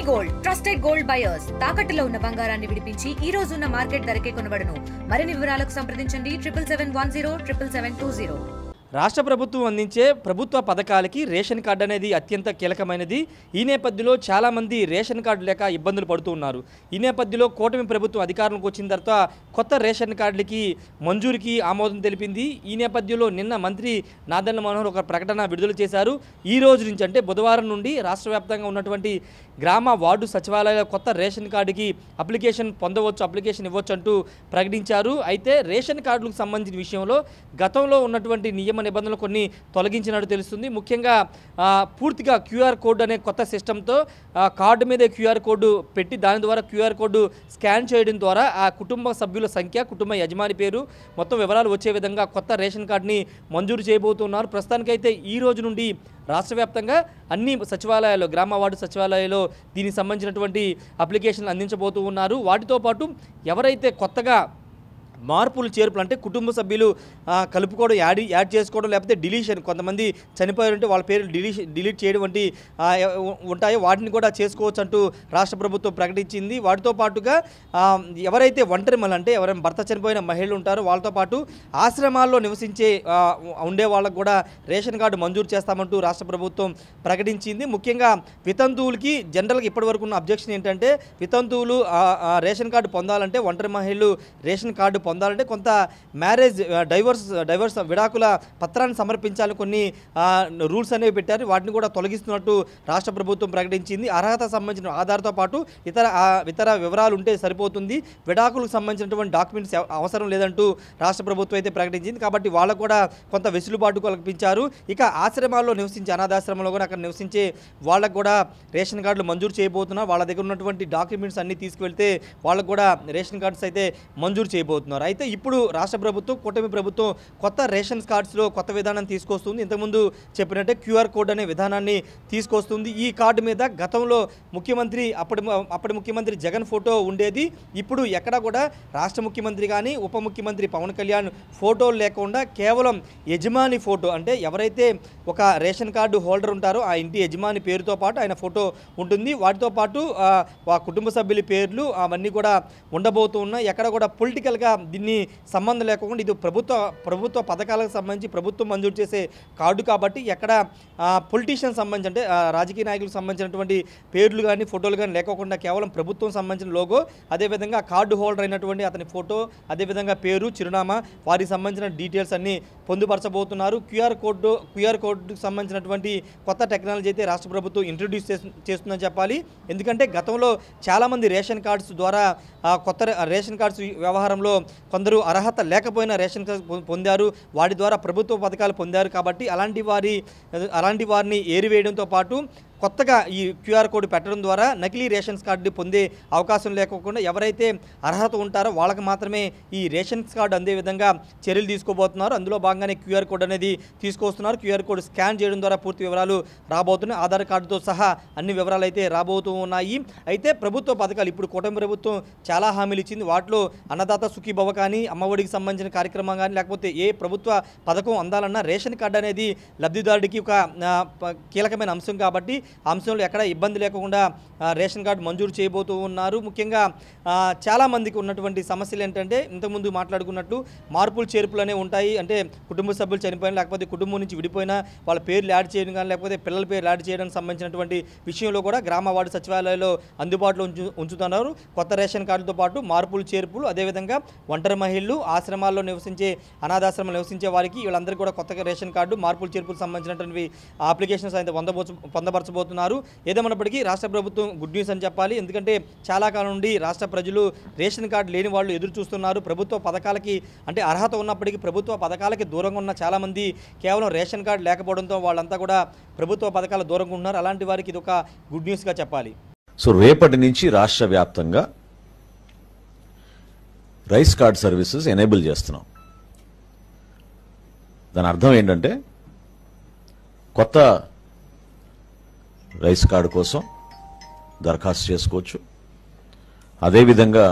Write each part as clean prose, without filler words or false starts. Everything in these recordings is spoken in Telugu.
గోల్డ్ ట్రస్టెడ్ గోల్డ్ బయర్స్ తాకట్టులో ఉన్న బంగారాన్ని విడిపించి ఈ రోజు ఉన్న మార్కెట్ ధరకే కొనబడును. మరిన్ని వివరాలకు సంప్రదించండి 77107720. రాష్ట్ర ప్రభుత్వం అందించే ప్రభుత్వ పథకాలకి రేషన్ కార్డు అనేది అత్యంత కీలకమైనది. ఈ నేపథ్యంలో చాలామంది రేషన్ కార్డు లేక ఇబ్బందులు పడుతూ ఉన్నారు. ఈ నేపథ్యంలో కూటమి ప్రభుత్వం అధికారంలోకి వచ్చిన తర్వాత కొత్త రేషన్ కార్డులకి మంజూరికి ఆమోదం తెలిపింది. ఈ నేపథ్యంలో నిన్న మంత్రి నాదెండ్ల మనోహర్ ఒక ప్రకటన విడుదల చేశారు. ఈ రోజు నుంచి అంటే బుధవారం నుండి రాష్ట్ర వ్యాప్తంగా ఉన్నటువంటి గ్రామ వార్డు సచివాలయాల కొత్త రేషన్ కార్డుకి అప్లికేషన్ ఇవ్వచ్చు అంటూ ప్రకటించారు. అయితే రేషన్ కార్డులకు సంబంధించిన విషయంలో గతంలో ఉన్నటువంటి నియమ నిబంధనలు కొన్ని తొలగించినట్టు తెలుస్తుంది. ముఖ్యంగా పూర్తిగా క్యూఆర్ కోడ్ అనే కొత్త సిస్టంతో కార్డు మీదే క్యూఆర్ కోడ్ పెట్టి దాని ద్వారా క్యూఆర్ కోడ్ స్కాన్ చేయడం ద్వారా ఆ కుటుంబ సభ్యుల సంఖ్య, కుటుంబ యజమాని పేరు మొత్తం వివరాలు వచ్చే విధంగా కొత్త రేషన్ కార్డుని మంజూరు చేయబోతున్నారు. ప్రస్తుతానికైతే ఈ రోజు నుండి రాష్ట్ర వ్యాప్తంగా అన్ని సచివాలయాల్లో, గ్రామ వార్డు సచివాలయాల్లో దీనికి సంబంధించినటువంటి అప్లికేషన్లు అందించబోతూ ఉన్నారు. వాటితో పాటు ఎవరైతే కొత్తగా మార్పులు చేర్పులు అంటే కుటుంబ సభ్యులు కలుపుకోవడం, యాడ్ చేసుకోవడం, లేకపోతే డిలీషన్, కొంతమంది చనిపోయారంటే వాళ్ళ పేరు డిలీట్ చేయడం వంటి ఉంటాయో వాటిని కూడా చేసుకోవచ్చు అంటూ రాష్ట్ర ప్రభుత్వం ప్రకటించింది. వాటితో పాటుగా ఎవరైతే ఒంటరి మహిళలు అంటే ఎవరైనా భర్త చనిపోయిన మహిళలు ఉంటారో వాళ్ళతో పాటు ఆశ్రమాల్లో నివసించే ఉండే వాళ్ళకు కూడా రేషన్ కార్డు మంజూరు చేస్తామంటూ రాష్ట్ర ప్రభుత్వం ప్రకటించింది. ముఖ్యంగా వితంతువులకి జనరల్గా ఇప్పటివరకు ఉన్న అబ్జెక్షన్ ఏంటంటే వితంతువులు రేషన్ కార్డు పొందాలంటే, ఒంటరి మహిళలు రేషన్ కార్డు పొందాలంటే కొంత మ్యారేజ్ డైవర్స్ విడాకుల పత్రాన్ని సమర్పించాలని కొన్ని రూల్స్ అనేవి పెట్టారు. వాటిని కూడా తొలగిస్తున్నట్టు రాష్ట్ర ప్రభుత్వం ప్రకటించింది. అర్హత సంబంధించిన ఆధార్తో పాటు ఇతర వివరాలు ఉంటే సరిపోతుంది, విడాకులకు సంబంధించినటువంటి డాక్యుమెంట్స్ అవసరం లేదంటూ రాష్ట్ర ప్రభుత్వం అయితే ప్రకటించింది. కాబట్టి వాళ్ళకు కూడా కొంత వెసులుబాటు కల్పించారు. ఇక ఆశ్రమాల్లో నివసించే, అనాథాశ్రమంలో కూడా అక్కడ నివసించే వాళ్ళకు కూడా రేషన్ కార్డులు మంజూరు చేయబోతున్నారు. వాళ్ళ దగ్గర ఉన్నటువంటి డాక్యుమెంట్స్ అన్నీ తీసుకువెళ్తే వాళ్ళకు కూడా రేషన్ కార్డ్స్ అయితే మంజూరు చేయబోతున్నారు. అయితే ఇప్పుడు రాష్ట్ర ప్రభుత్వం, కూటమి ప్రభుత్వం కొత్త రేషన్ కార్డ్స్లో కొత్త విధానం తీసుకొస్తుంది. ఇంతకుముందు చెప్పినట్టే క్యూఆర్ కోడ్ అనే విధానాన్ని తీసుకొస్తుంది. ఈ కార్డు మీద గతంలో అప్పటి ముఖ్యమంత్రి జగన్ ఫోటో ఉండేది. ఇప్పుడు ఎక్కడ కూడా రాష్ట్ర ముఖ్యమంత్రి కానీ ఉప ముఖ్యమంత్రి పవన్ కళ్యాణ్ ఫోటోలు లేకుండా కేవలం యజమాని ఫోటో, అంటే ఎవరైతే ఒక రేషన్ కార్డు హోల్డర్ ఉంటారో ఆ ఇంటి యజమాని పేరుతో పాటు ఆయన ఫోటో ఉంటుంది. వాటితో పాటు ఆ కుటుంబ సభ్యుల పేర్లు అవన్నీ కూడా ఉండబోతూ ఉన్నాయి. ఎక్కడ కూడా పొలిటికల్గా దీన్ని సంబంధం లేకుండా ఇది ప్రభుత్వ పథకాలకు సంబంధించి ప్రభుత్వం మంజూరు చేసే కార్డు కాబట్టి ఎక్కడ పొలిటీషియన్ సంబంధించి అంటే రాజకీయ నాయకులకు సంబంధించినటువంటి పేర్లు కానీ ఫోటోలు కానీ లేకోకుండా కేవలం ప్రభుత్వం సంబంధించిన లోగో, అదేవిధంగా కార్డు హోల్డర్ అయినటువంటి అతని ఫోటో, అదేవిధంగా పేరు, చిరునామా, వారికి సంబంధించిన డీటెయిల్స్ అన్నీ పొందుపరచబోతున్నారు. క్యూఆర్ కోడ్కు సంబంధించినటువంటి కొత్త టెక్నాలజీ అయితే రాష్ట్ర ప్రభుత్వం ఇంట్రడ్యూస్ చేస్తుందని చెప్పాలి. ఎందుకంటే గతంలో చాలామంది రేషన్ కార్డ్స్ ద్వారా కొత్త రేషన్ కార్డ్స్ వ్యవహారంలో కొందరు అర్హత లేకపోయినా రేషన్ కార్డు పొందారు, వాటి ద్వారా ప్రభుత్వ పథకాలు పొందారు. కాబట్టి అలాంటి వారిని ఏరివేయడంతో పాటు కొత్తగా ఈ క్యూఆర్ కోడ్ పెట్టడం ద్వారా నకిలీ రేషన్ కార్డు పొందే అవకాశం లేకుండా ఎవరైతే అర్హత ఉంటారో వాళ్ళకి మాత్రమే ఈ రేషన్ కార్డు అందే విధంగా చర్యలు తీసుకోబోతున్నారు. అందులో భాగంగానే క్యూఆర్ కోడ్ అనేది తీసుకొస్తున్నారు. క్యూఆర్ కోడ్ స్కాన్ చేయడం ద్వారా పూర్తి వివరాలు రాబోతున్నాయి. ఆధార్ కార్డుతో సహా అన్ని వివరాలు అయితే రాబోతూ ఉన్నాయి. అయితే ప్రభుత్వ పథకాలు ఇప్పుడు కూటమి ప్రభుత్వం చాలా హామీలు ఇచ్చింది. వాటిలో అన్నదాత సుఖీభవ కానీ, అమ్మఒడికి సంబంధించిన కార్యక్రమం కానీ, లేకపోతే ఏ ప్రభుత్వ పథకం అందాలన్నా రేషన్ కార్డు అనేది లబ్ధిదారుడికి ఒక కీలకమైన అంశం కాబట్టి అంశంలో ఎక్కడ ఇబ్బంది లేకుండా రేషన్ కార్డు మంజూరు చేయబోతూ ఉన్నారు. ముఖ్యంగా చాలామందికి ఉన్నటువంటి సమస్యలు ఏంటంటే ఇంతకుముందు మాట్లాడుకున్నట్టు మార్పులు చేర్పులు అనేవి ఉంటాయి. అంటే కుటుంబ సభ్యులు చనిపోయినా, లేకపోతే కుటుంబం నుంచి విడిపోయినా వాళ్ళ పేర్లు యాడ్ చేయడం కానీ, లేకపోతే పిల్లల పేర్లు యాడ్ చేయడానికి సంబంధించినటువంటి విషయంలో కూడా గ్రామ వార్డు సచివాలయాల్లో అందుబాటులో ఉంచుతున్నారు. కొత్త రేషన్ కార్డుతో పాటు మార్పులు చేర్పులు, అదేవిధంగా ఒంటరి మహిళలు, ఆశ్రమాల్లో నివసించే, అనాథాశ్రమాల్లో నివసించే వారికి వీళ్ళందరికీ కూడా కొత్తగా రేషన్ కార్డు, మార్పులు చేర్పులకు సంబంధించినటువంటి అప్లికేషన్స్ అయితే పొందపరచబోతున్నారు. ఏదేమైనప్పటికీ రాష్ట్ర ప్రభుత్వం గుడ్ న్యూస్ అని చెప్పాలి. ఎందుకంటే చాలా కాలం నుండి రాష్ట్ర ప్రజలు రేషన్ కార్డు లేని వాళ్ళు ఎదురు చూస్తున్నారు. ప్రభుత్వ పథకాలకి అంటే అర్హత ఉన్నప్పటికీ ప్రభుత్వ పథకాలకి దూరంగా ఉన్న చాలామంది కేవలం రేషన్ కార్డు లేకపోవడంతో వాళ్ళంతా కూడా ప్రభుత్వ పథకాల దూరంగా ఉన్నారు. అలాంటి వారికి ఇది ఒక గుడ్ న్యూస్గా చెప్పాలి. సో రేపటి నుంచి రాష్ట్ర వ్యాప్తంగా రైస్ కార్డ్ సర్వీసెస్ ఎనేబుల్ చేస్తున్నాం. దాని అర్థం ఏంటంటే కొత్త రైస్ కార్డు కోసం దరఖాస్తు చేసుకోవచ్చు. అదేవిధంగా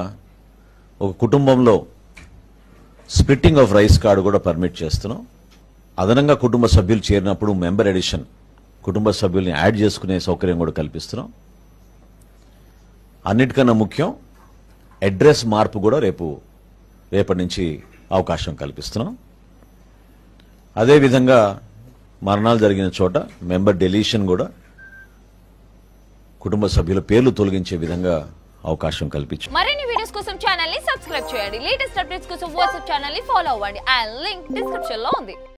ఒక కుటుంబంలో స్ప్లిట్టింగ్ ఆఫ్ రైస్ కార్డు కూడా పర్మిట్ చేస్తున్నాం. అదనంగా కుటుంబ సభ్యులు చేరినప్పుడు మెంబర్ ఎడిషన్, కుటుంబ సభ్యుల్ని యాడ్ చేసుకునే సౌకర్యం కూడా కల్పిస్తున్నాం. అన్నిటికన్నా ముఖ్యం అడ్రస్ మార్పు కూడా రేపటి నుంచి అవకాశం కల్పిస్తున్నాం. అదేవిధంగా మరణాలు జరిగిన చోట మెంబర్ డెలీషన్ కూడా కుటుంబ సభ్యుల పేర్లు తొలగించే విధంగా అవకాశం కల్పించాం. మరిన్ని వీడియోస్ కోసం ఛానల్ ని సబ్స్క్రైబ్ చేయండి. లేటెస్ట్ అప్డేట్స్ కోసం వాట్సాప్ ఛానల్ ని ఫాలో అవ్వండి. ఆ లింక్ డిస్క్రిప్షన్ లో ఉంది.